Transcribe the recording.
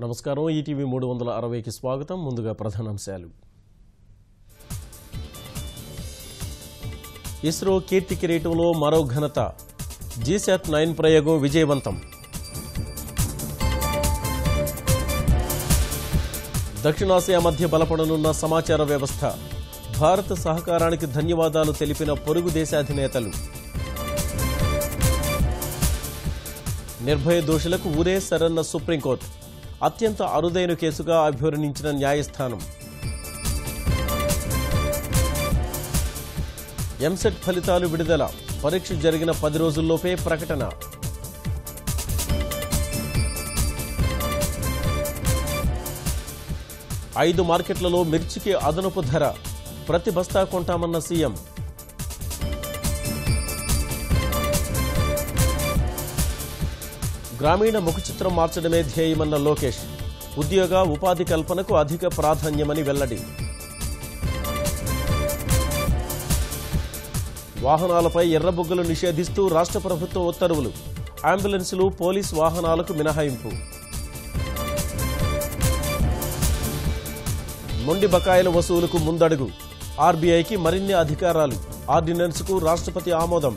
నమస్కారం ఈటీవీ 360కి స్వాగతం. ముందుగా ప్రధానాంశాలు. ఇస్రో కీర్తి కిరీటంలో మరో ఘనత. జీశాట్-9 ప్రయోగం విజయవంతం. దక్షిణాసియా మధ్య బలపడనున్న సమాచార వ్యవస్థ. భారత సహకారానికి ధన్యవాదాలు తెలిపిన పొరుగు దేశాధినేతలు. నిర్భయ దోషులకు ఊరే శరన్న సుప్రీంకోర్టు. అత్యంత అరుదైన కేసుగా అభివర్ణించిన న్యాయస్థానం. ఎంసెట్ ఫలితాలు విడుదల. పరీక్ష జరిగిన 10 రోజుల్లోపే ప్రకటన. ఐదు మార్కెట్లలో మిర్చికి అదనపు ధర. ప్రతి బస్తా కొంటామన్న సీఎం. గ్రామీణ ముఖ చిత్రం మార్చడమే ధ్యేయమన్న లోకేష్. ఉద్యోగ ఉపాధి కల్పనకు అధిక ప్రాధాన్యమని వెల్లడి. వాహనాలపై ఎర్రబొగ్గులు నిషేధిస్తూ రాష్ట్ర ప్రభుత్వం ఉత్తర్వులు. అంబులెన్సులు, పోలీస్ వాహనాలకు మినహాయింపు. మొండి బకాయిల వసూలుకు ముందడుగు. ఆర్బీఐకి మరిన్ని అధికారాలు. ఆర్డినెన్స్కు రాష్ట్రపతి ఆమోదం.